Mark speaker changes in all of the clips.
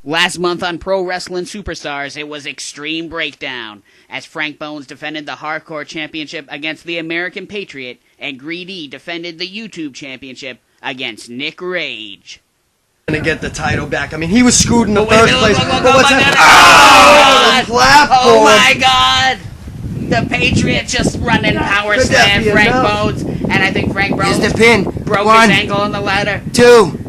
Speaker 1: Last month on Pro Wrestling Superstars, it was Extreme Breakdown, as Frank Bones defended the Hardcore Championship against the American Patriot, and Gree-D defended the YouTube Championship against Nick Rage.
Speaker 2: Gonna get the title back. I mean, he was screwed in the
Speaker 1: Wait,
Speaker 2: first
Speaker 1: look,
Speaker 2: place.
Speaker 1: look, look,
Speaker 2: But what's
Speaker 1: look,
Speaker 2: that?
Speaker 1: look,
Speaker 2: Oh, the platform!
Speaker 1: Oh my God! The Patriot just running power
Speaker 2: Could that
Speaker 1: slam
Speaker 2: be
Speaker 1: Frank
Speaker 2: enough?
Speaker 1: Bones, and I think Frank Bones
Speaker 3: Here's the pin.
Speaker 1: broke
Speaker 3: One,
Speaker 1: his ankle on the ladder.
Speaker 3: 2.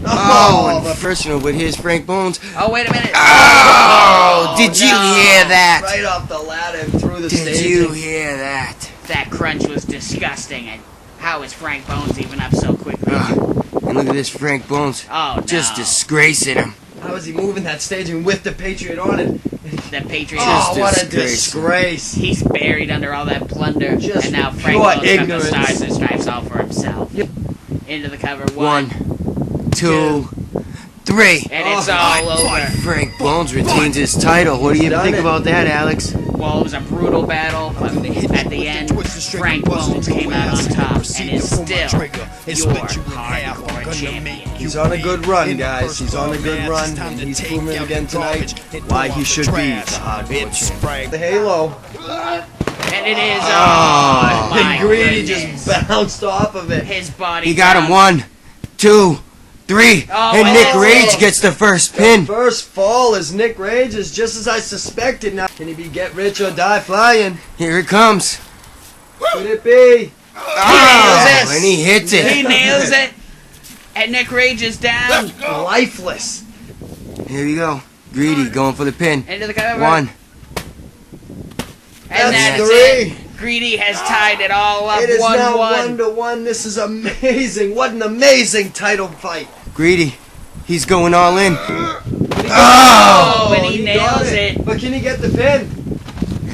Speaker 2: Oh,
Speaker 3: Oh, personal, but here's Frank Bones.
Speaker 1: Oh, wait a minute.
Speaker 3: Oh, did you
Speaker 1: no.
Speaker 3: hear that?
Speaker 2: right off the ladder and through the
Speaker 3: Did
Speaker 2: stage.
Speaker 3: you hear that?
Speaker 1: That crunch was disgusting, and how is Frank Bones even up so quickly?
Speaker 3: And look at this Frank Bones.
Speaker 1: Oh, no.
Speaker 3: Just disgracing him.
Speaker 2: How was he moving that stage and with the Patriot on it?
Speaker 1: The Patriot
Speaker 2: Oh,
Speaker 1: is
Speaker 2: what a
Speaker 3: disgrace.
Speaker 2: disgrace.
Speaker 1: he's buried under all that plunder,
Speaker 2: Just
Speaker 1: and now Frank
Speaker 2: pure
Speaker 1: Bones got the
Speaker 2: ignorance.
Speaker 1: stars and stripes all for himself. Into the cover,
Speaker 3: 1, 2, 3.
Speaker 1: and it's
Speaker 2: Oh,
Speaker 1: all over.
Speaker 3: Frank Bones retains his title. What do you
Speaker 2: Done
Speaker 3: think
Speaker 2: it.
Speaker 3: about that, Alex?
Speaker 1: Well, it was a brutal battle, but at the end, Frank Bones came out on top and is still your hardcore champion.
Speaker 2: He's on a good run, guys. He's on a good run, and he's proving again tonight why he should be the hardcore champion. The halo.
Speaker 1: And it is,
Speaker 3: Oh,
Speaker 1: my
Speaker 2: And Gree-D
Speaker 1: goodness.
Speaker 2: just bounced off of it.
Speaker 1: His body.
Speaker 3: He got him.
Speaker 1: down.
Speaker 3: 1, 2, 3.
Speaker 1: Oh,
Speaker 3: And Nick
Speaker 1: oh,
Speaker 3: Rage
Speaker 1: oh.
Speaker 3: gets the first
Speaker 2: The
Speaker 3: pin.
Speaker 2: first fall is Nick Rage, is just as I suspected. Now, can he be get rich or die flying?
Speaker 3: Here it comes.
Speaker 2: Could it be?
Speaker 3: Oh, and he hits
Speaker 1: He
Speaker 3: it.
Speaker 1: nails it, and Nick Rage is down.
Speaker 2: Lifeless.
Speaker 3: Here you go. Gree-D going for the pin.
Speaker 1: Into the cover.
Speaker 3: 1.
Speaker 1: And
Speaker 2: That's
Speaker 1: that's
Speaker 2: three.
Speaker 1: it. Greedy has tied it all up.
Speaker 2: It is now
Speaker 1: 1-1.
Speaker 2: 1-1. This is amazing. What an amazing title fight.
Speaker 3: Greedy, he's going all in.
Speaker 1: Oh, and he
Speaker 2: got
Speaker 1: nails it.
Speaker 2: But can he get the pin?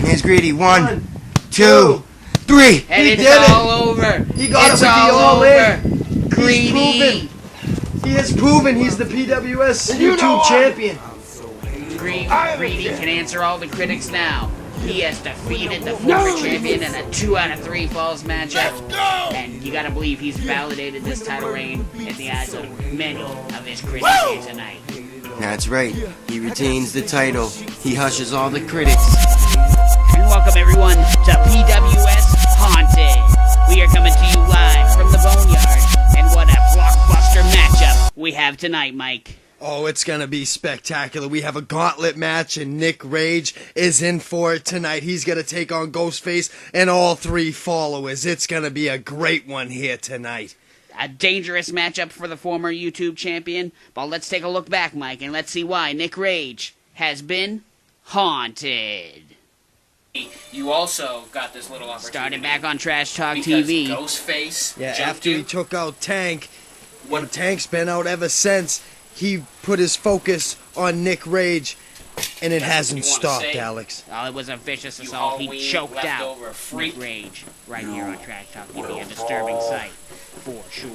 Speaker 3: Here's Greedy. 1, 2, 3.
Speaker 1: And
Speaker 2: He
Speaker 1: it's
Speaker 2: did it.
Speaker 1: all over.
Speaker 2: He got it
Speaker 1: It's
Speaker 2: with the
Speaker 1: all
Speaker 2: all
Speaker 1: over.
Speaker 2: in.
Speaker 1: Greedy.
Speaker 2: He has proven he's the PWS YouTube champion.
Speaker 1: Greedy can answer all the critics now. He has defeated the former champion in a 2 out of 3 falls matchup. And you gotta believe he's validated this title reign in the eyes of many of his critics here tonight.
Speaker 3: That's right. He retains the title. He hushes all the critics.
Speaker 1: And welcome everyone to PWS Haunted. We are coming to you live from the Boneyard. And what a blockbuster matchup we have tonight, Mike.
Speaker 2: Oh, it's gonna be spectacular. We have a gauntlet match, and Nick Rage is in for it tonight. He's gonna take on Ghostface and all 3 followers. It's gonna be a great one here tonight.
Speaker 1: A dangerous matchup for the former YouTube champion. But let's take a look back, Mike, and let's see why Nick Rage has been haunted.
Speaker 4: You also got this little opportunity.
Speaker 1: Started back on Trash Talk
Speaker 4: because
Speaker 1: TV.
Speaker 4: Ghostface
Speaker 2: Yeah,
Speaker 4: jumped
Speaker 2: after he
Speaker 4: you.
Speaker 2: took out Tank,
Speaker 4: What-
Speaker 2: Tank's been out ever since. He put his focus on Nick Rage, and it
Speaker 4: That's
Speaker 2: hasn't
Speaker 4: what you wanna
Speaker 2: stopped,
Speaker 4: say?
Speaker 2: Alex.
Speaker 1: Oh, it was a vicious
Speaker 4: You
Speaker 1: assault. He
Speaker 4: Halloween
Speaker 1: choked out
Speaker 4: leftover freak.
Speaker 1: Nick Rage right here on Trash Talk TV. A disturbing sight, for sure.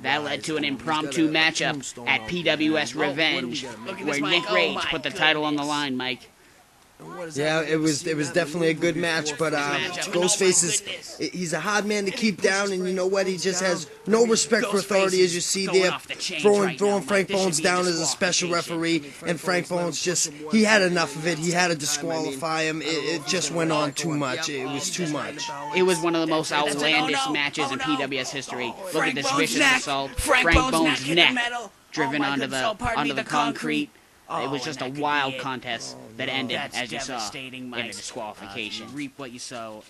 Speaker 1: That led to an impromptu matchup at PWS Revenge, where Nick Rage put the title on the line, Mike.
Speaker 2: Yeah, it was definitely a good match, but Ghostface he's a hard man to keep down, and you know what? He just has no respect for authority, as you see there, throwing Frank Bones down as a special referee, and Frank Bones he had enough of it. He had to disqualify him. It just went on too much. It was too much.
Speaker 1: It was one of the most outlandish matches in PWS history. Look at this vicious assault. Frank Bones' neck driven onto the concrete. It was just a wild contest that ended, as you saw, in a disqualification. You reap what you sow,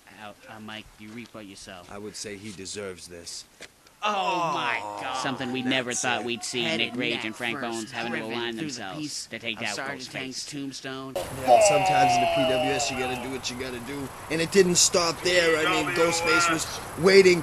Speaker 1: Mike. You reap what you sow.
Speaker 2: I would say he deserves this.
Speaker 1: Oh my God! Something we never thought we'd see. Nick Rage and Frank Bones having to align themselves to take out Ghostface. Tombstone.
Speaker 2: Yeah, sometimes in the PWS you gotta do what you gotta do, and it didn't stop there. I mean, Ghostface was waiting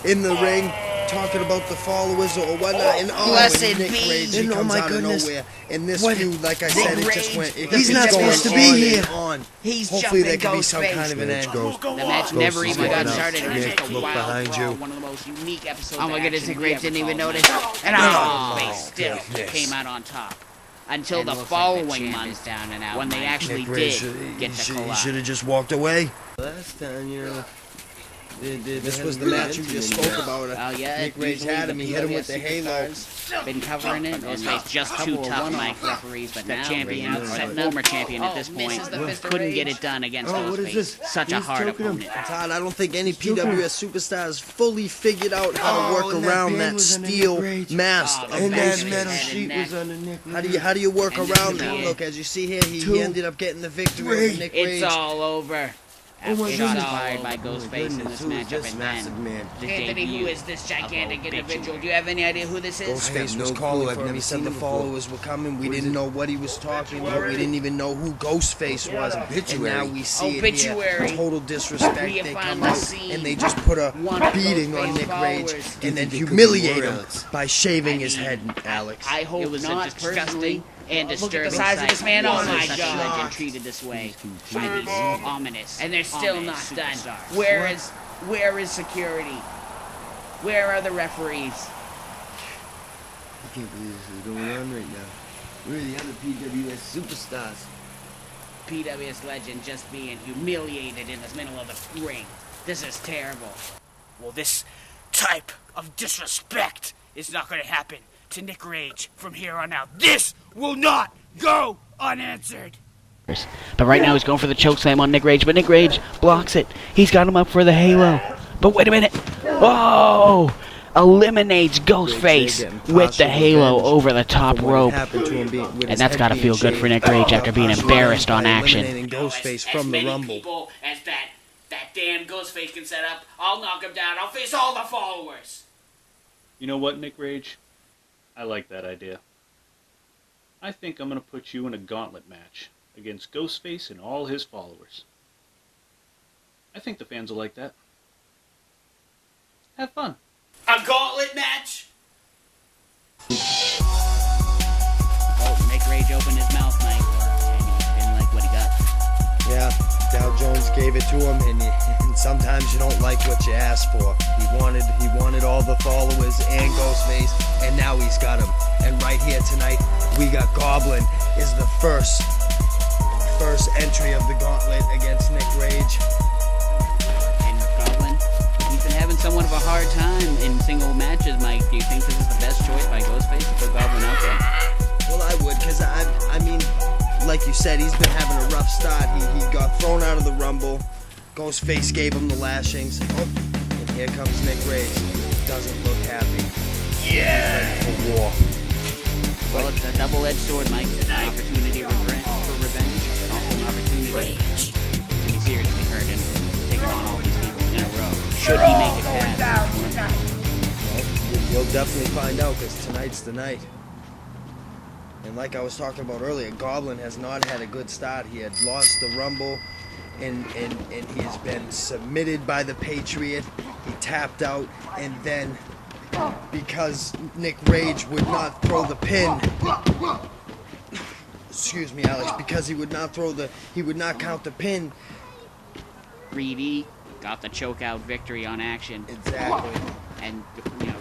Speaker 2: in the ring talking about the followers or whatnot, and
Speaker 1: Blessed
Speaker 2: and Nick
Speaker 1: be.
Speaker 2: Rage, he
Speaker 3: And, oh
Speaker 2: comes
Speaker 3: my
Speaker 2: out
Speaker 3: goodness.
Speaker 2: of nowhere. And this
Speaker 3: What?
Speaker 2: feud, like I said, it just went.
Speaker 3: He's not supposed to be here.
Speaker 2: On.
Speaker 1: He's
Speaker 2: Hopefully there
Speaker 1: jumping
Speaker 2: could be some
Speaker 1: Ghostface.
Speaker 2: kind of an end.
Speaker 1: The match never
Speaker 3: Ghost
Speaker 1: even
Speaker 3: is
Speaker 1: got
Speaker 3: getting
Speaker 1: started.
Speaker 3: up.
Speaker 1: It was
Speaker 3: Nick,
Speaker 1: just a
Speaker 3: look
Speaker 1: wild
Speaker 3: behind
Speaker 1: brawl,
Speaker 3: you.
Speaker 1: one of the most unique episodes.
Speaker 5: Oh my
Speaker 1: of
Speaker 5: goodness,
Speaker 1: action
Speaker 5: Nick
Speaker 1: we
Speaker 5: Rage
Speaker 1: ever
Speaker 5: didn't
Speaker 1: saw
Speaker 5: even
Speaker 1: on
Speaker 5: notice.
Speaker 1: TV. And Ghostface still
Speaker 3: goodness.
Speaker 1: came out on top. Until
Speaker 5: And
Speaker 1: the
Speaker 5: looks like the
Speaker 1: following
Speaker 5: champ
Speaker 1: month,
Speaker 5: is down and out,
Speaker 1: when they
Speaker 5: Mike.
Speaker 1: actually
Speaker 3: Nick Rage
Speaker 1: did get to
Speaker 3: he
Speaker 1: collide.
Speaker 3: should have just walked away. Last time, you know.
Speaker 2: This was the match you just spoke about.
Speaker 1: Oh yeah,
Speaker 2: Nick Rage
Speaker 1: usually
Speaker 2: had him.
Speaker 1: the
Speaker 2: He hit him with the
Speaker 1: PWS
Speaker 2: halo.
Speaker 1: superstars been covering it. Ghostface just too tough, Mike. Referees, but the champion, or the former champion at this point, couldn't get it done against
Speaker 3: Oh, what is
Speaker 1: Ghostface.
Speaker 3: this?
Speaker 1: Such a
Speaker 3: He's
Speaker 1: hard
Speaker 3: choking him.
Speaker 1: opponent.
Speaker 2: Todd, I don't think any PWS superstars fully figured out how to work
Speaker 3: and that
Speaker 2: around
Speaker 3: band
Speaker 2: that
Speaker 3: was under
Speaker 2: steel
Speaker 3: Nick Rage.
Speaker 2: mask
Speaker 1: Oh,
Speaker 2: of
Speaker 3: And that
Speaker 1: Basically,
Speaker 3: metal
Speaker 1: head and
Speaker 3: sheet
Speaker 1: neck.
Speaker 3: was on the Nick Rage.
Speaker 2: How do you work
Speaker 1: And
Speaker 2: around
Speaker 1: this
Speaker 2: that?
Speaker 1: is
Speaker 2: Look, as you see here, he
Speaker 3: Two.
Speaker 2: ended up getting the victory over
Speaker 3: Three.
Speaker 2: Nick Rage.
Speaker 1: It's all over.
Speaker 3: Oh my
Speaker 1: After
Speaker 3: goodness.
Speaker 1: shots fired by Ghostface in this
Speaker 3: Who is
Speaker 1: matchup,
Speaker 3: this
Speaker 1: and
Speaker 3: massive
Speaker 1: then
Speaker 3: man?
Speaker 1: the
Speaker 5: Anthony,
Speaker 1: debut
Speaker 5: who is this gigantic
Speaker 1: of
Speaker 5: individual?
Speaker 1: Obituary.
Speaker 5: Do you have any idea who this is?
Speaker 3: I
Speaker 2: Ghostface
Speaker 3: have
Speaker 2: was
Speaker 3: no
Speaker 2: calling
Speaker 3: clue. I've
Speaker 2: for him.
Speaker 3: never
Speaker 2: He said
Speaker 3: seen
Speaker 2: the
Speaker 3: him before.
Speaker 2: followers were coming. We
Speaker 3: What is
Speaker 2: didn't
Speaker 3: it?
Speaker 2: know what he was talking about. We didn't even know who Ghostface was. And
Speaker 3: Obituary.
Speaker 2: now we see it
Speaker 5: Obituary.
Speaker 2: here. Total disrespect.
Speaker 5: We have
Speaker 2: They come
Speaker 5: finally
Speaker 2: out
Speaker 5: seen
Speaker 2: and they just put a
Speaker 5: one of
Speaker 2: beating on
Speaker 5: Ghostface's
Speaker 2: Nick Rage
Speaker 5: followers.
Speaker 2: and then
Speaker 3: Think it could be
Speaker 2: humiliate
Speaker 3: more,
Speaker 2: him
Speaker 3: Alex?
Speaker 2: by shaving
Speaker 1: I
Speaker 2: his
Speaker 1: mean,
Speaker 2: head, Alex.
Speaker 1: I hope
Speaker 5: It was
Speaker 1: not
Speaker 5: a
Speaker 1: personally
Speaker 5: disgusting-
Speaker 1: and
Speaker 5: Look at the
Speaker 1: disturbing
Speaker 5: size of
Speaker 1: sight
Speaker 5: this man.
Speaker 1: to
Speaker 5: Oh
Speaker 1: see
Speaker 5: my
Speaker 1: such
Speaker 5: God.
Speaker 1: a legend treated this way by these ominous,
Speaker 5: And they're still
Speaker 1: ominous
Speaker 5: not done.
Speaker 1: superstars.
Speaker 5: Where is security? Where are the referees?
Speaker 3: I can't believe this is going on right now. Where are the other PWS superstars?
Speaker 1: PWS legend just being humiliated in the middle of the ring. This is terrible.
Speaker 6: Well, this type of disrespect is not going to happen to Nick Rage from here on out. This will not go unanswered.
Speaker 7: But right now he's going for the chokeslam on Nick Rage, but Nick Rage blocks it. He's got him up for the halo. But wait a minute. Oh! Eliminates Ghostface with the halo over the top rope. And that's got to feel good for Nick Rage after being embarrassed on action.
Speaker 2: Ghostface
Speaker 4: as
Speaker 2: from the
Speaker 4: many
Speaker 2: Rumble.
Speaker 4: people as that damn Ghostface can set up, I'll knock him down. I'll face all the followers.
Speaker 8: You know what, Nick Rage? I like that idea. I think I'm going to put you in a gauntlet match against Ghostface and all his followers. I think the fans will like that. Have fun.
Speaker 4: A gauntlet match?
Speaker 1: Oh, Nick Rage opened his mouth, Mike, and he didn't like what he got.
Speaker 2: Yeah, Dow Jones gave it to him, and sometimes you don't like what you ask for. He wanted all the followers and Ghostface, and now he's got him. And right here tonight, we got Goblin is the first entry of the gauntlet against Nick Rage.
Speaker 1: And Goblin, he's been having somewhat of a hard time in single matches, Mike. Do you think this is the best choice by Ghostface to put Goblin out there?
Speaker 2: Well, I would, because I mean, like you said, he's been having a rough start. He got thrown out of the Rumble. Ghostface gave him the lashings. Oh, and here comes Nick Rage. Doesn't look happy. Yeah! Ready for war.
Speaker 1: Well, it's a double-edged sword, Mike. An opportunity for revenge, and also an opportunity to be seriously hurt and taking on all these people in a row. Should he make it past?
Speaker 2: You'll definitely find out, because tonight's the night. And like I was talking about earlier, Goblin has not had a good start. He had lost the Rumble, and he has been submitted by the Patriot. He tapped out, and then because Nick Rage would not throw the pin. Excuse me, Alex. Because he would not count the pin.
Speaker 1: Gree-D got the chokeout victory on action.
Speaker 2: Exactly.
Speaker 1: And,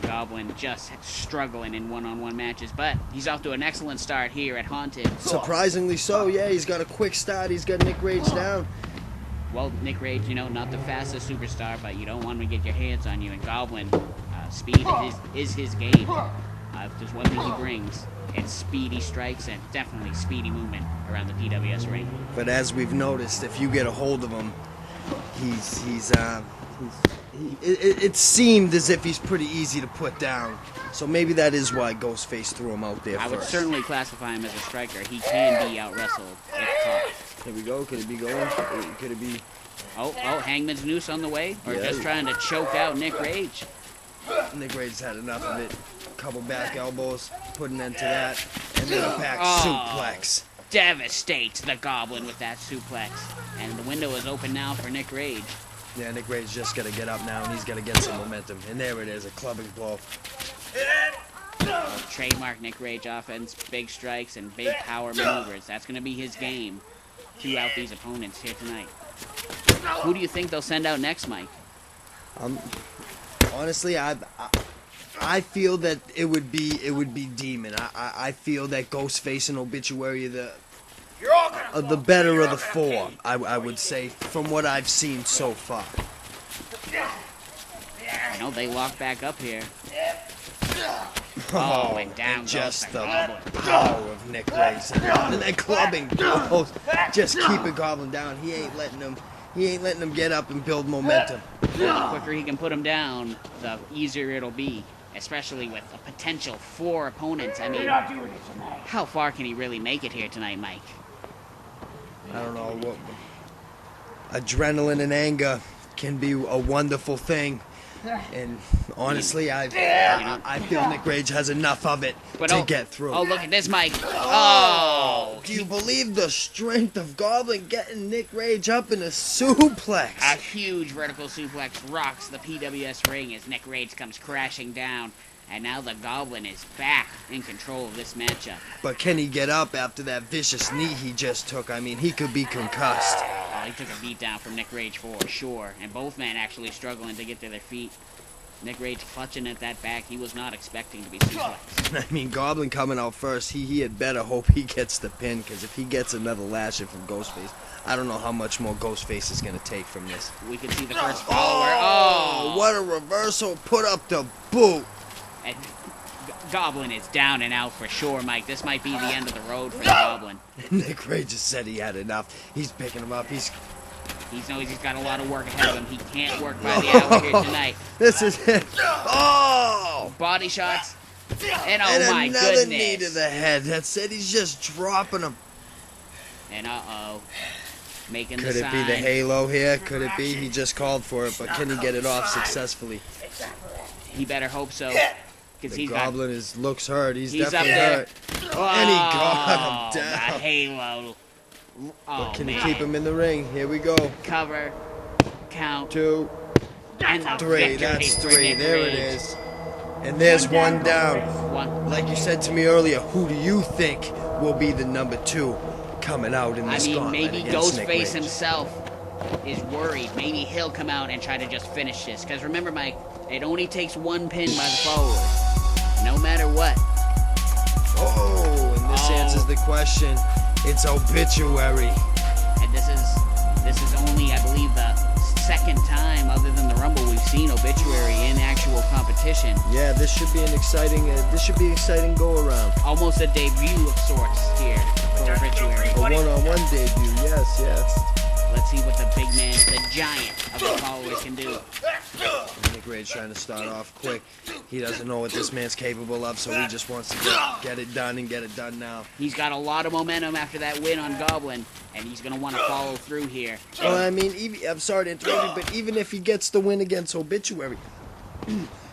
Speaker 1: Goblin just struggling in one-on-one matches. But he's off to an excellent start here at Haunted.
Speaker 2: Surprisingly so, yeah. He's got a quick start. He's got Nick Rage down.
Speaker 1: Well, Nick Rage, not the fastest superstar, but you don't want him to get your hands on you. And Goblin, speed is his game. If there's one thing he brings, it's speedy strikes and definitely speedy movement around the PWS ring.
Speaker 2: But as we've noticed, if you get a hold of him, it seemed as if he's pretty easy to put down. So maybe that is why Ghostface threw him out there
Speaker 1: I would
Speaker 2: first.
Speaker 1: certainly classify him as a striker. He can be out-wrestled if caught.
Speaker 2: Here we go. Could it be going? Could it be?
Speaker 1: Oh, Hangman's noose on the way? Or
Speaker 2: Yeah.
Speaker 1: just trying to choke out Nick Rage?
Speaker 2: Nick Rage's had enough of it. Couple back elbows, put an end to that, and then a back
Speaker 1: Oh.
Speaker 2: suplex.
Speaker 1: Devastates the Goblin with that suplex. And the window is open now for Nick Rage.
Speaker 2: Yeah, Nick Rage just got to get up now, and he's got to get some momentum. And there it is, a clubbing blow.
Speaker 1: Trademark Nick Rage offense, big strikes and big power maneuvers. That's going to be his game throughout these opponents here tonight. Who do you think they'll send out next, Mike?
Speaker 2: Honestly, I feel that it would be Demon. I feel that Ghostface and Obituary are the better of the four. I would say from what I've seen so far.
Speaker 1: You know, they lock back up here. Oh, and down goes
Speaker 2: just the
Speaker 1: Goblin.
Speaker 2: power of Nick Rage and that clubbing blows. Just keep it Goblin down. He ain't letting him get up and build momentum.
Speaker 1: The quicker he can put him down, the easier it'll be. Especially with a potential 4 opponents. I mean, how far can he really make it here tonight, Mike?
Speaker 2: I don't know what. Adrenaline and anger can be a wonderful thing. And honestly, I feel Nick Rage has enough of it to get through.
Speaker 1: Oh, look at this, Mike. Oh!
Speaker 2: Do you believe the strength of Goblin getting Nick Rage up in a suplex?
Speaker 1: A huge vertical suplex rocks the PWS ring as Nick Rage comes crashing down. And now the Goblin is back in control of this matchup.
Speaker 2: But can he get up after that vicious knee he just took? I mean, he could be concussed.
Speaker 1: Oh, he took a beat down from Nick Rage for sure. And both men actually struggling to get to their feet. Nick Rage clutching at that back. He was not expecting to be suplexed.
Speaker 2: I mean, Goblin coming out first. He had better hope he gets the pin, because if he gets another lashing from Ghostface, I don't know how much more Ghostface is going to take from this.
Speaker 1: We can see the first follower. Oh!
Speaker 2: What a reversal. Put up the boot.
Speaker 1: And Goblin is down and out for sure, Mike. This might be the end of the road for the Goblin.
Speaker 2: Nick Rage just said he had enough. He's picking him up. He
Speaker 1: knows he's got a lot of work ahead of him. He can't work by the hour here tonight.
Speaker 2: This is it. Oh!
Speaker 1: Body shots. And
Speaker 2: and
Speaker 1: my
Speaker 2: another
Speaker 1: goodness.
Speaker 2: knee to the head. That's it. He's just dropping him.
Speaker 1: And making
Speaker 2: Could
Speaker 1: the
Speaker 2: it
Speaker 1: sign.
Speaker 2: be the halo here? Could it be? He just called for it, but can he get it off successfully?
Speaker 1: He better hope so.
Speaker 2: The Goblin looks hurt. He's
Speaker 1: up
Speaker 2: definitely
Speaker 1: there.
Speaker 2: hurt. And he got him
Speaker 1: The
Speaker 2: down.
Speaker 1: halo.
Speaker 2: But can
Speaker 1: man.
Speaker 2: he keep him in the ring? Here we go.
Speaker 1: Cover. Count.
Speaker 2: 2,
Speaker 1: And the
Speaker 2: 3.
Speaker 1: victory
Speaker 2: That's
Speaker 1: for
Speaker 2: 3.
Speaker 1: Nick
Speaker 2: There it
Speaker 1: Rage.
Speaker 2: is. And there's one down.
Speaker 1: One.
Speaker 2: Like you said to me earlier, who do you think will be the number 2 coming out in this gauntlet
Speaker 1: maybe
Speaker 2: against Nick Rage?
Speaker 1: Ghostface himself is worried. Maybe he'll come out and try to just finish this. Because remember, Mike, it only takes one pin by the followers. No matter what.
Speaker 2: Oh, and this answers the question. It's Obituary.
Speaker 1: And this is only, I believe, the second time, other than the Rumble, we've seen Obituary in actual competition.
Speaker 2: Yeah, this should be an exciting go around.
Speaker 1: Almost a debut of sorts here for Obituary.
Speaker 2: A one-on-one debut. Yes.
Speaker 1: Let's see what the big man, the giant of the followers can do.
Speaker 2: Nick Rage trying to start off quick. He doesn't know what this man's capable of, so he just wants to get it done and get it done now.
Speaker 1: He's got a lot of momentum after that win on Goblin, and he's going to want to follow through here.
Speaker 2: Well, I mean, I'm sorry to interrupt you, but even if he gets the win against Obituary,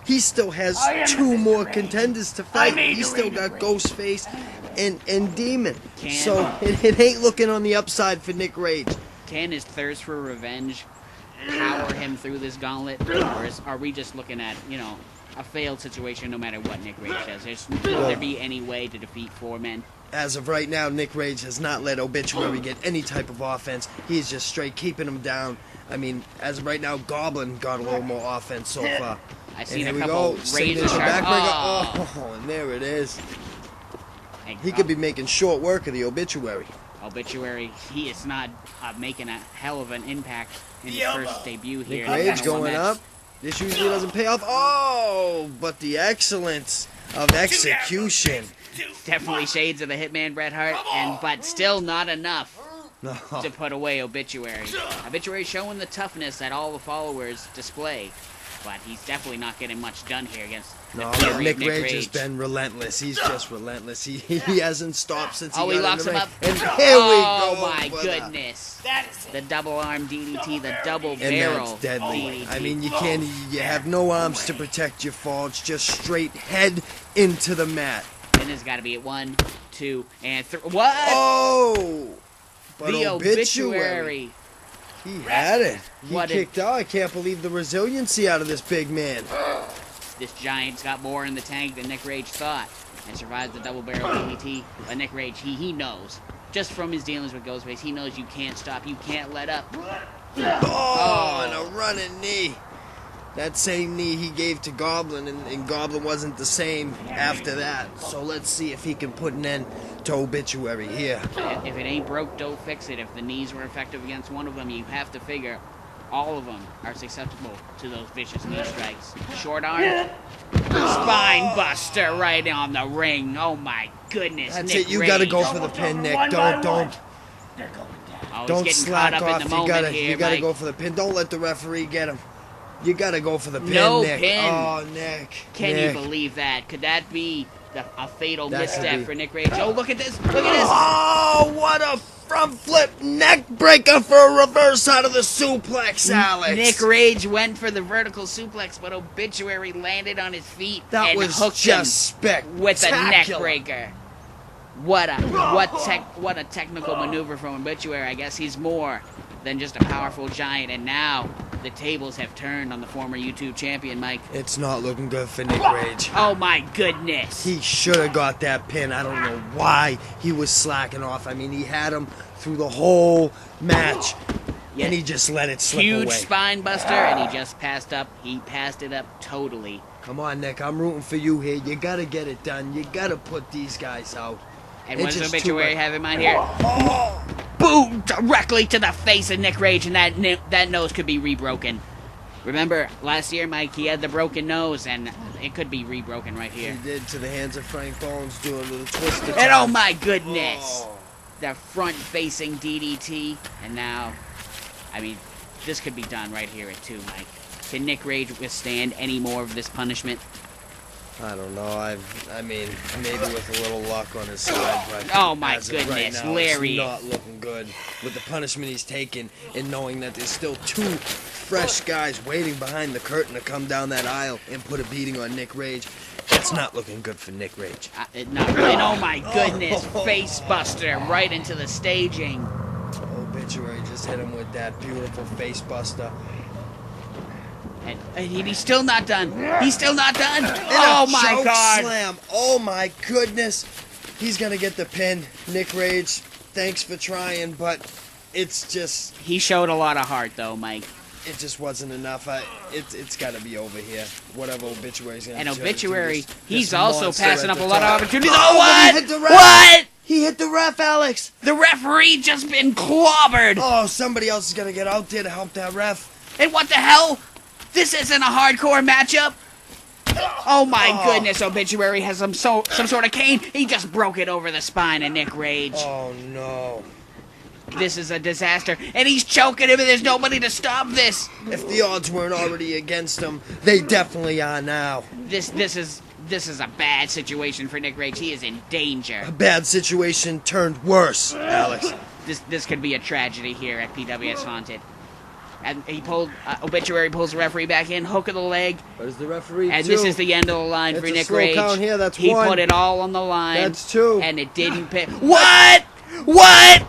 Speaker 2: he still has 2 more contenders to fight. He's still got Ghostface and Demon. So it ain't looking on the upside for Nick Rage.
Speaker 1: Can his thirst for revenge power him through this gauntlet, or are we just looking at, a failed situation no matter what Nick Rage does? Will there be any way to defeat 4 men?
Speaker 2: As of right now, Nick Rage has not let Obituary get any type of offense. He's just straight keeping him down. I mean, as of right now, Goblin got a little more offense so far.
Speaker 1: I seen
Speaker 2: and
Speaker 1: a
Speaker 2: here we
Speaker 1: couple
Speaker 2: go.
Speaker 1: razor
Speaker 2: Signature
Speaker 1: sharp.
Speaker 2: backbreaker. Oh, and there it is. He could be making short work of the Obituary.
Speaker 1: Obituary, he is not making a hell of an impact in his first debut here.
Speaker 2: Nick Rage going up. This usually doesn't pay off. Oh, but the excellence of execution.
Speaker 1: Definitely shades of the Hitman Bret Hart, but still not enough
Speaker 2: No.
Speaker 1: to put away Obituary. Obituary showing the toughness that all the followers display, but he's definitely not getting much done here against
Speaker 2: No,
Speaker 1: the fury
Speaker 2: Nick
Speaker 1: of Nick
Speaker 2: Rage
Speaker 1: Rage.
Speaker 2: has been relentless. He's just relentless. He hasn't stopped since he
Speaker 1: Oh,
Speaker 2: got
Speaker 1: he
Speaker 2: in
Speaker 1: locks
Speaker 2: the
Speaker 1: him
Speaker 2: ring.
Speaker 1: up.
Speaker 2: And here we go.
Speaker 1: Oh my
Speaker 2: for
Speaker 1: goodness.
Speaker 6: That is
Speaker 1: The double arm DDT, the double
Speaker 2: And
Speaker 1: barrel
Speaker 2: that's deadly.
Speaker 1: DDT.
Speaker 2: I mean, you have no arms to protect your fall. It's just straight head into the mat.
Speaker 1: And there's got to be at 1, 2, and 3. What?
Speaker 2: Oh! But
Speaker 1: the
Speaker 2: Obituary. He had it. He
Speaker 1: What
Speaker 2: kicked out. I can't believe the resiliency out of this big man.
Speaker 1: This giant's got more in the tank than Nick Rage thought, and survives the double barrel DDT. But Nick Rage, he knows. Just from his dealings with Ghostface, he knows you can't stop, you can't let up.
Speaker 2: Oh, and a running knee. That same knee he gave to Goblin, and Goblin wasn't the same after that. So let's see if he can put an end to Obituary here.
Speaker 1: If it ain't broke, don't fix it. If the knees were effective against one of them, you have to figure all of them are susceptible to those vicious knee strikes. Short arm, spine buster right on the ring. Oh my goodness,
Speaker 2: That's
Speaker 1: Nick
Speaker 2: it. You
Speaker 1: Rage.
Speaker 2: gotta go for the pin, Nick. Don't
Speaker 1: Oh,
Speaker 2: don't
Speaker 1: he's getting
Speaker 2: slack
Speaker 1: caught up
Speaker 2: off.
Speaker 1: in the moment here,
Speaker 2: You gotta
Speaker 1: Mike.
Speaker 2: go for the pin. Don't let the referee get him. You gotta go for the pin,
Speaker 1: No
Speaker 2: Nick.
Speaker 1: pin.
Speaker 2: Oh, Nick.
Speaker 1: Can
Speaker 2: Nick.
Speaker 1: you believe that? Could that be a fatal
Speaker 2: That could
Speaker 1: misstep
Speaker 2: be.
Speaker 1: for Nick Rage? Oh, look at this! Look at this!
Speaker 2: Oh, what a front flip neck breaker for a reverse out of the suplex, Alex.
Speaker 1: Nick Rage went for the vertical suplex, but Obituary landed on his feet
Speaker 2: That
Speaker 1: and
Speaker 2: was
Speaker 1: hooked
Speaker 2: just
Speaker 1: him
Speaker 2: spectacular.
Speaker 1: with a neck breaker. What a technical maneuver from Obituary. I guess he's more than just a powerful giant, and now the tables have turned on the former YouTube champion, Mike.
Speaker 2: It's not looking good for Nick Rage.
Speaker 1: Oh my goodness!
Speaker 2: He should have got that pin. I don't know why he was slacking off. I mean, he had him through the whole match,
Speaker 1: Yeah.
Speaker 2: and he just let it slip
Speaker 1: Huge
Speaker 2: away.
Speaker 1: spine buster, and he just passed up. He passed it up totally.
Speaker 2: Come on, Nick. I'm rooting for you here. You gotta get it done. You gotta put these guys out.
Speaker 1: And
Speaker 2: It's
Speaker 1: what does
Speaker 2: just too
Speaker 1: Obituary
Speaker 2: much.
Speaker 1: have in mind here? Boom! Directly to the face of Nick Rage, and that nose could be rebroken. Remember, last year, Mike, he had the broken nose, and it could be rebroken right here.
Speaker 2: He did to the hands of Frank Bones, doing a little twisted.
Speaker 1: And oh
Speaker 2: turn.
Speaker 1: my goodness!
Speaker 2: Oh.
Speaker 1: The front-facing DDT, and now, I mean, this could be done right here at 2, Mike. Can Nick Rage withstand any more of this punishment?
Speaker 2: I don't know. I mean, maybe with a little luck on his side, but
Speaker 1: Oh my
Speaker 2: as of right
Speaker 1: goodness,
Speaker 2: now,
Speaker 1: Larry.
Speaker 2: it's not looking good with the punishment he's taken, and knowing that there's still 2 fresh guys waiting behind the curtain to come down that aisle and put a beating on Nick Rage. It's not looking good for Nick Rage.
Speaker 1: Not really. And oh my goodness, face buster right into the staging.
Speaker 2: Obituary just hit him with that beautiful face buster.
Speaker 1: And he's still not done. He's still not done.
Speaker 2: And
Speaker 1: Oh
Speaker 2: a
Speaker 1: my
Speaker 2: choke
Speaker 1: God.
Speaker 2: Slam. Oh my goodness. He's gonna get the pin. Nick Rage, thanks for trying, but it's just,
Speaker 1: He showed a lot of heart though, Mike.
Speaker 2: it just wasn't enough. It's gotta be over here. Whatever Obituary's gonna
Speaker 1: And
Speaker 2: do to
Speaker 1: Obituary,
Speaker 2: this
Speaker 1: he's
Speaker 2: monster
Speaker 1: also
Speaker 2: at
Speaker 1: passing up
Speaker 2: the
Speaker 1: a lot
Speaker 2: top.
Speaker 1: of opportunities.
Speaker 2: Oh,
Speaker 1: Oh,
Speaker 2: but he
Speaker 1: what?
Speaker 2: hit the ref.
Speaker 1: What?
Speaker 2: He hit the ref, Alex.
Speaker 1: The referee just been clobbered.
Speaker 2: Oh, somebody else is gonna get out there to help that ref.
Speaker 1: And what the hell? This isn't a hardcore matchup. Oh my goodness, Obituary has some sort of cane. He just broke it over the spine of Nick Rage.
Speaker 2: Oh no.
Speaker 1: This is a disaster. And he's choking him and there's nobody to stop this.
Speaker 2: If the odds weren't already against him, they definitely are now.
Speaker 1: This is a bad situation for Nick Rage. He is in danger.
Speaker 2: A bad situation turned worse, Alex.
Speaker 1: This could be a tragedy here at PWS Haunted. And he pulled Obituary pulls the referee back in, hook of the leg,
Speaker 2: What does the referee
Speaker 1: and
Speaker 2: do?
Speaker 1: this is the end of the line
Speaker 2: It's
Speaker 1: for
Speaker 2: a
Speaker 1: Nick
Speaker 2: slow
Speaker 1: Rage.
Speaker 2: count here, that's
Speaker 1: he
Speaker 2: one.
Speaker 1: put it all on the line.
Speaker 2: That's 2.
Speaker 1: And it didn't pay. What? What?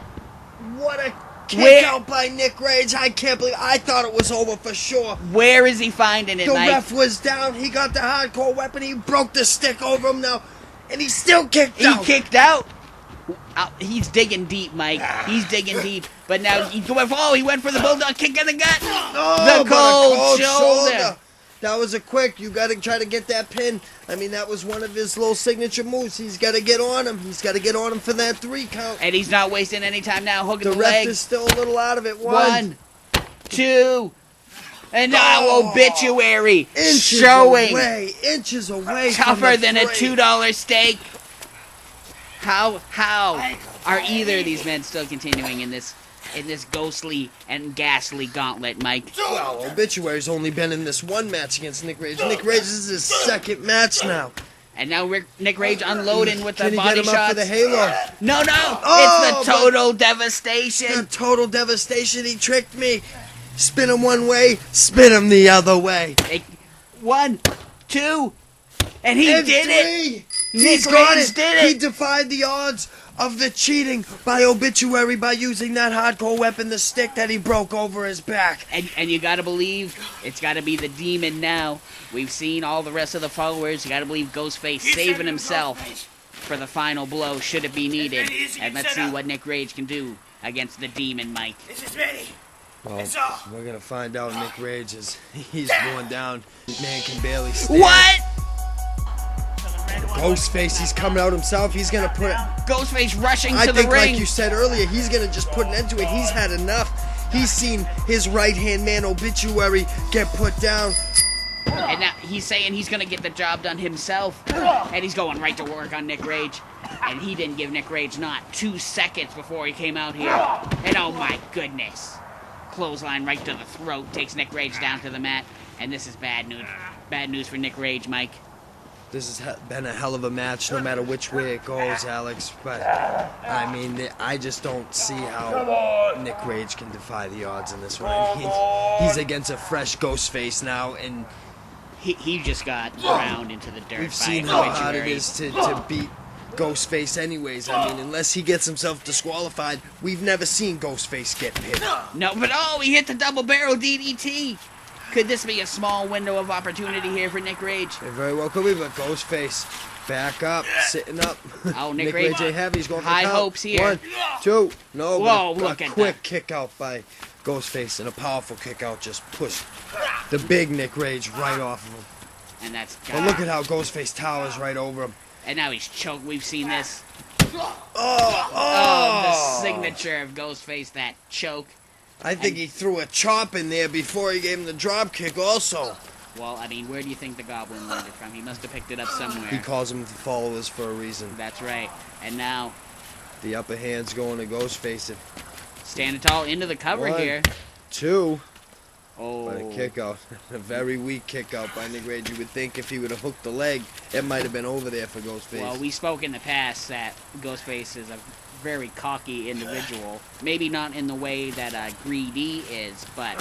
Speaker 2: What a kick
Speaker 1: Where-
Speaker 2: out by Nick Rage. I can't believe. I thought it was over for sure.
Speaker 1: Where is he finding it,
Speaker 2: The
Speaker 1: Mike?
Speaker 2: ref was down. He got the hardcore weapon. He broke the stick over him now. And he still kicked
Speaker 1: He
Speaker 2: out.
Speaker 1: kicked out. He's digging deep, Mike. He's digging deep. But now he went for the bulldog kick in the gut.
Speaker 2: Oh,
Speaker 1: The
Speaker 2: but a
Speaker 1: cold shoulder.
Speaker 2: That was a quick. You got to try to get that pin. I mean, that was one of his little signature moves. He's got to get on him. He's got to get on him for that 3 count.
Speaker 1: And he's not wasting any time now. Hooking
Speaker 2: The
Speaker 1: the
Speaker 2: ref
Speaker 1: leg.
Speaker 2: is still a little out of it.
Speaker 1: 1, 2, and now
Speaker 2: Oh.
Speaker 1: Obituary
Speaker 2: Inches
Speaker 1: showing
Speaker 2: away. Inches away. from
Speaker 1: tougher
Speaker 2: the
Speaker 1: than a
Speaker 2: three.
Speaker 1: $2 steak. How are either of these men still continuing in this ghostly and ghastly gauntlet, Mike?
Speaker 2: Well, Obituary's only been in this 1 match against Nick Rage. Nick Rage is his 2nd match now.
Speaker 1: And now Nick Rage unloading with the
Speaker 2: Can he
Speaker 1: body
Speaker 2: get him up for
Speaker 1: shots.
Speaker 2: the halo?
Speaker 1: No,
Speaker 2: Oh,
Speaker 1: it's the total devastation.
Speaker 2: The total devastation. He tricked me. Spin him one way, spin him the other way.
Speaker 1: 1, 2, and he
Speaker 2: And
Speaker 1: did it.
Speaker 2: 3.
Speaker 1: Nick
Speaker 2: He got
Speaker 1: Rage
Speaker 2: it.
Speaker 1: did
Speaker 2: He
Speaker 1: it.
Speaker 2: defied the odds. of the cheating by Obituary by using that hardcore weapon, the stick that he broke over his back.
Speaker 1: And you gotta believe it's gotta be the demon now. We've seen all the rest of the followers. You gotta believe Ghostface saving himself for the final blow should it be needed. And let's see what Nick Rage can do against the demon, Mike.
Speaker 6: This is ready.
Speaker 2: Well, we're gonna find out. Nick Rage is he's going down. Man can barely stand.
Speaker 1: What?
Speaker 2: Ghostface, he's coming out himself. He's gonna put it.
Speaker 1: Ghostface rushing
Speaker 2: I
Speaker 1: to the
Speaker 2: think,
Speaker 1: ring.
Speaker 2: like you said earlier, he's gonna just put an end to it. He's had enough. He's seen his right-hand man Obituary get put down.
Speaker 1: And now he's saying he's gonna get the job done himself. And he's going right to work on Nick Rage. And he didn't give Nick Rage not 2 seconds before he came out here. And oh my goodness. Clothesline right to the throat, takes Nick Rage down to the mat. And this is bad news. Bad news for Nick Rage, Mike.
Speaker 2: This has been a hell of a match, no matter which way it goes, Alex. But, I mean, I just don't see how Nick Rage can defy the odds in this one. I mean, he's against a fresh Ghostface now, and
Speaker 1: He just got ground into the dirt.
Speaker 2: we've
Speaker 1: by
Speaker 2: seen how hard it
Speaker 1: Obituary.
Speaker 2: is to beat Ghostface anyways. I mean, unless he gets himself disqualified, we've never seen Ghostface get pinned.
Speaker 1: No, but oh, he hit the double barrel DDT. Could this be a small window of opportunity here for Nick Rage?
Speaker 2: It very well could be, but Ghostface back up, sitting up.
Speaker 1: Oh, Nick
Speaker 2: Rage
Speaker 1: Rage,
Speaker 2: ain't heavy. He's going for
Speaker 1: high
Speaker 2: the count.
Speaker 1: hopes here.
Speaker 2: 1, 2, no.
Speaker 1: Whoa,
Speaker 2: but
Speaker 1: look
Speaker 2: a
Speaker 1: at
Speaker 2: quick
Speaker 1: that.
Speaker 2: kick out by Ghostface, and a powerful kick out just pushed the big Nick Rage right off of him.
Speaker 1: And that's
Speaker 2: But look at how Ghostface towers right over him.
Speaker 1: And now he's choked. We've seen this.
Speaker 2: Oh,
Speaker 1: Oh, the signature of Ghostface, that choke.
Speaker 2: I think he threw a chop in there before he gave him the drop kick also.
Speaker 1: Well, I mean, where do you think the Goblin learned it from? He must have picked it up somewhere.
Speaker 2: He calls them the followers for a reason.
Speaker 1: That's right. And now,
Speaker 2: The upper hand's going to Ghostface.
Speaker 1: standing tall into the cover
Speaker 2: 1,
Speaker 1: here.
Speaker 2: 2.
Speaker 1: Oh.
Speaker 2: But a kick out. A very weak kick out by Nick Rage. You would think if he would have hooked the leg, it might have been over there for Ghostface.
Speaker 1: Well, we spoke in the past that Ghostface is a very cocky individual. Maybe not in the way that Gree-D is, but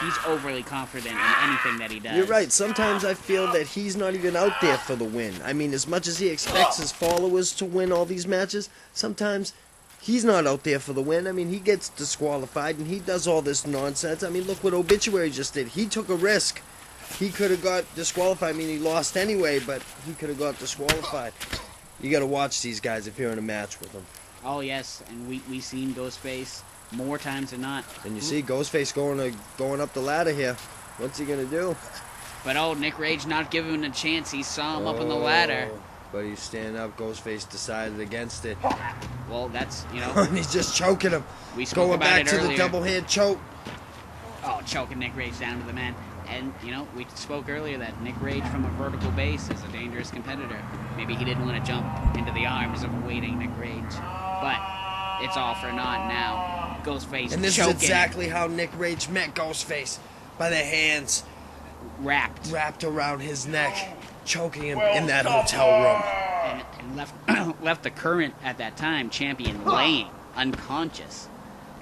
Speaker 1: he's overly confident in anything that he does.
Speaker 2: You're right. Sometimes I feel that he's not even out there for the win. I mean, as much as he expects his followers to win all these matches, sometimes he's not out there for the win. I mean, he gets disqualified and he does all this nonsense. I mean, look what Obituary just did. He took a risk. He could have got disqualified. I mean, he lost anyway, but he could have got disqualified. You got to watch these guys if you're in a match with them.
Speaker 1: Oh, yes, and we've seen Ghostface more times than not.
Speaker 2: And you see Ghostface going up the ladder here. What's he gonna do?
Speaker 1: But oh, Nick Rage not giving him a chance. He saw him up on the ladder.
Speaker 2: But he's standing up. Ghostface decided against it.
Speaker 1: Well, that's, you know,
Speaker 2: And he's just choking him.
Speaker 1: we spoke
Speaker 2: Going
Speaker 1: about
Speaker 2: back
Speaker 1: it
Speaker 2: to
Speaker 1: earlier.
Speaker 2: the double hand choke.
Speaker 1: Oh, choking Nick Rage down to the man. And, you know, we spoke earlier that Nick Rage from a vertical base is a dangerous competitor. Maybe he didn't want to jump into the arms of waiting Nick Rage. But it's all for naught now. Ghostface
Speaker 2: And this
Speaker 1: choking,
Speaker 2: is exactly how Nick Rage met Ghostface. By the hands
Speaker 1: wrapped
Speaker 2: around his neck, choking him in that hotel room.
Speaker 1: and left the current, at that time, champion laying, unconscious.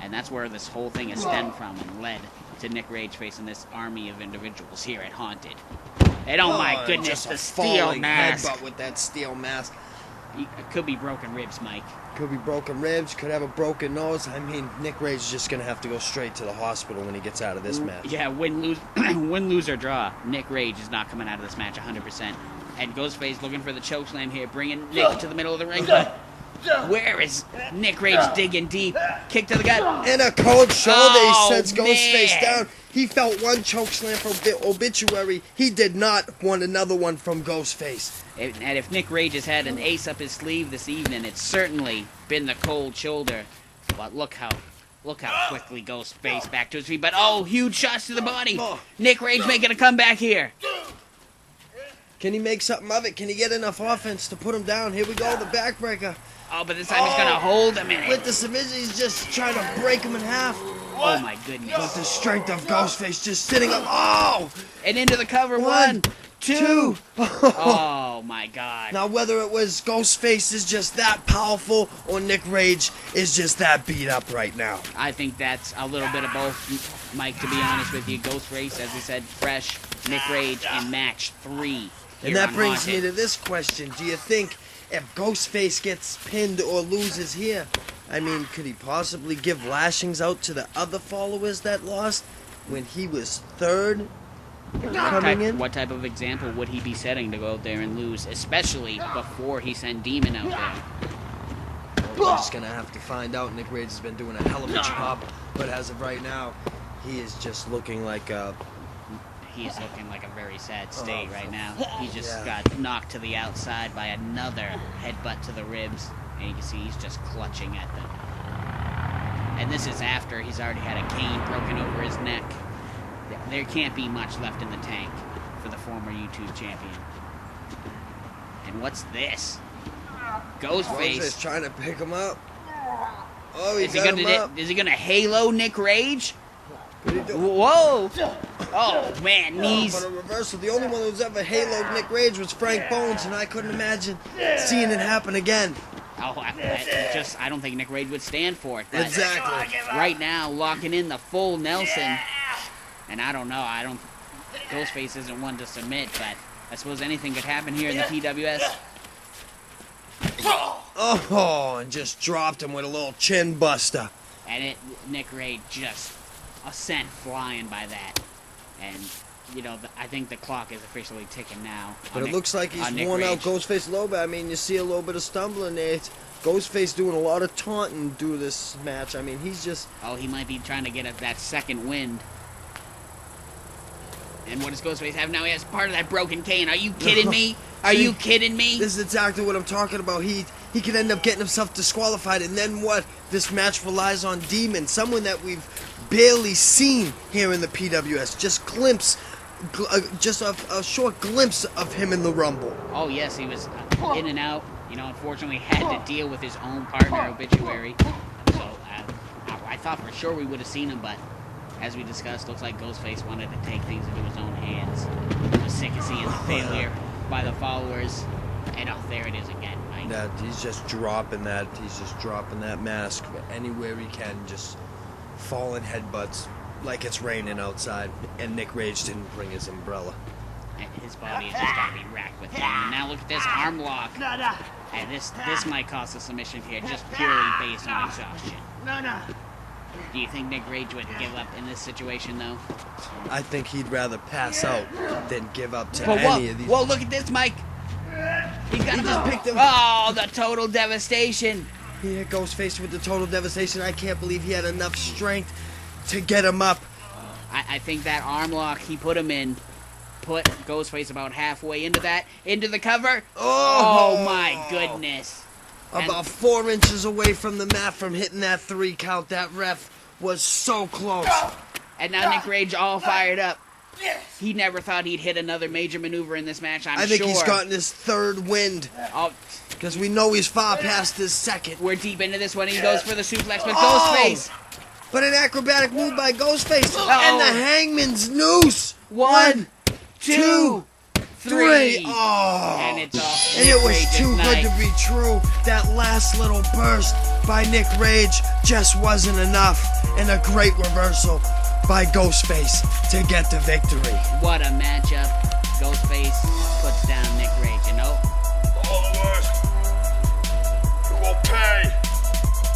Speaker 1: And that's where this whole thing has stemmed from and led to Nick Rage facing this army of individuals here at Haunted. And oh my goodness,
Speaker 2: just
Speaker 1: the
Speaker 2: a
Speaker 1: steel
Speaker 2: falling
Speaker 1: mask.
Speaker 2: headbutt with that steel mask.
Speaker 1: It could be broken ribs, Mike.
Speaker 2: Could be broken ribs, could have a broken nose. I mean, Nick Rage is just going to have to go straight to the hospital when he gets out of this match.
Speaker 1: Yeah, win, lose, or draw. Nick Rage is not coming out of this match 100%. And Ghostface looking for the chokeslam here, bringing Nick to the middle of the ring. Where is Nick Rage digging deep? Kick to the gut.
Speaker 2: And a cold shoulder,
Speaker 1: Oh,
Speaker 2: he sets Ghostface
Speaker 1: man.
Speaker 2: down. He felt one chokeslam from Obituary. He did not want another one from Ghostface.
Speaker 1: And if Nick Rage has had an ace up his sleeve this evening, it's certainly been the cold shoulder. But look how quickly Ghostface back to his feet. But oh, huge shots to the body. Nick Rage making a comeback here.
Speaker 2: Can he make something of it? Can he get enough offense to put him down? Here we go, the backbreaker.
Speaker 1: Oh, but this time he's gonna hold him in
Speaker 2: With
Speaker 1: it.
Speaker 2: the submission, he's just trying to break him in half.
Speaker 1: Oh my
Speaker 2: But
Speaker 1: goodness.
Speaker 2: the strength of Ghostface just sitting up. Oh!
Speaker 1: And into the cover. 1, 2. Oh my god.
Speaker 2: Now, whether it was Ghostface is just that powerful or Nick Rage is just that beat up right now.
Speaker 1: I think that's a little bit of both, Mike, to be honest with you. Ghostface, as we said, fresh. Nick Rage in match 3.
Speaker 2: And that brings me to this question. Do you think if Ghostface gets pinned or loses here, I mean, could he possibly give lashings out to the other followers that lost when he was third coming in?
Speaker 1: What type of example would he be setting to go out there and lose, especially before he sent Demon out there?
Speaker 2: We're just gonna have to find out. Nick Rage has been doing a hell of a job, but as of right now, he is just looking like a...
Speaker 1: He's looking like a very sad state right now. He just got knocked to the outside by another headbutt to the ribs, and you can see he's just clutching at them. And this is after he's already had a cane broken over his neck. There can't be much left in the tank for the former YouTube champion. And what's this? Ghostface
Speaker 2: trying to pick him up. Oh,
Speaker 1: is he gonna halo Nick Rage? Whoa! Oh man, knees.
Speaker 2: But a reversal. The only one who's ever haloed Nick Rage was Frank Bones, and I couldn't imagine seeing it happen again.
Speaker 1: Oh, I don't think Nick Rage would stand for it.
Speaker 2: Exactly.
Speaker 1: Right now, locking in the full Nelson, and I don't know. Ghostface isn't one to submit, but I suppose anything could happen here in the PWS.
Speaker 2: Oh, and just dropped him with a little chin buster.
Speaker 1: And Nick Rage just sent flying by that. And, you know, I think the clock is officially ticking now.
Speaker 2: But it looks like he's worn out Ghostface a little bit. I mean, you see a little bit of stumbling there. It's Ghostface doing a lot of taunting through this match. I mean, he's just...
Speaker 1: Oh, he might be trying to get that second wind. And what does Ghostface have now? He has part of that broken cane. Are you kidding me? Are you kidding me?
Speaker 2: This is exactly what I'm talking about. He could end up getting himself disqualified, and then what? This match relies on Demon, someone that we've barely seen here in the PWS. Just a short glimpse of him in the Rumble.
Speaker 1: Oh yes, he was in and out. You know, unfortunately had to deal with his own partner obituary. So I thought for sure we would have seen him, but as we discussed, looks like Ghostface wanted to take things into his own hands. He was sick of seeing the failure by the followers. And there it is again, Mike.
Speaker 2: He's just dropping that. He's just dropping that mask anywhere he can. Just falling headbutts like it's raining outside. And Nick Rage didn't bring his umbrella.
Speaker 1: And his body has just got to be racked with pain. And now look at this arm lock. And this might cost a submission here, just purely based on exhaustion. Do you think Nick Rage would give up in this situation, though?
Speaker 2: I think he'd rather pass out than give up to any of these.
Speaker 1: Whoa, look at this, Mike. He just picked him. Oh, the total devastation.
Speaker 2: He hit Ghostface with the total devastation. I can't believe he had enough strength to get him up.
Speaker 1: I think that arm lock he put him in put Ghostface about halfway into the cover. Oh my goodness.
Speaker 2: About 4 inches away from the mat from hitting that 3 count. That ref was so close.
Speaker 1: And now Nick Rage all fired up. He never thought he'd hit another major maneuver in this match,
Speaker 2: I think he's gotten his 3rd wind. Because we know he's far past his 2nd.
Speaker 1: We're deep into this one. He goes for the suplex, but Ghostface.
Speaker 2: But an acrobatic move by Ghostface. And the Hangman's noose.
Speaker 1: 1, 2, 3.
Speaker 2: Oh.
Speaker 1: And it's off.
Speaker 2: And it was too good to be true. That last little burst by Nick Rage just wasn't enough. And a great reversal by Ghostface to get the victory.
Speaker 1: What a matchup. Ghostface puts down Nick Rage, you know?
Speaker 9: Followers, you will pay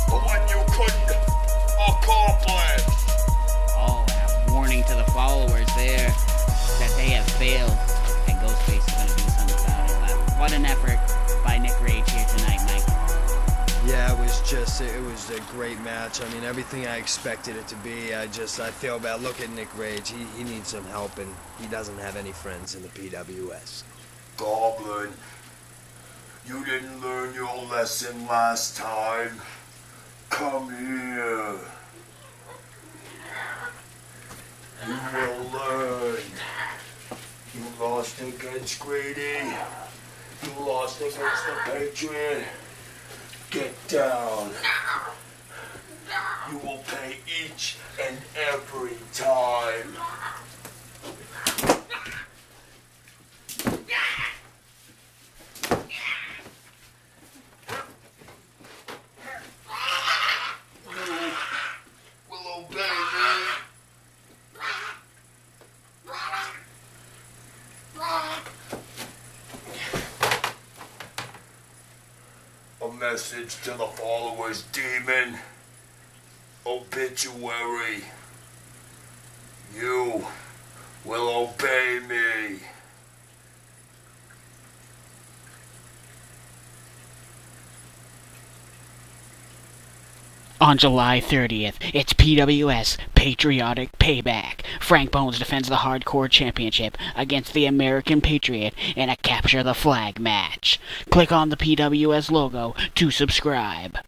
Speaker 9: for what you couldn't accomplish.
Speaker 1: Oh, and a warning to the followers there that they have failed. And Ghostface is going to do something about it. But what an effort by Nick Rage here tonight, Mike.
Speaker 2: Yeah, it was a great match. I mean, everything I expected it to be. I feel bad. Look at Nick Rage. He needs some help, and he doesn't have any friends in the PWS.
Speaker 9: Goblin, you didn't learn your lesson last time. Come here. You will learn. You lost against Gree-D. You lost against the Patriot. Get down. You will pay each and every time. Will obey me. message to the followers, demon. Obituary. You will obey me.
Speaker 7: On July 30th, it's PWS Patriotic Payback. Frank Bones defends the Hardcore Championship against the American Patriot in a Capture the Flag match. Click on the PWS logo to subscribe.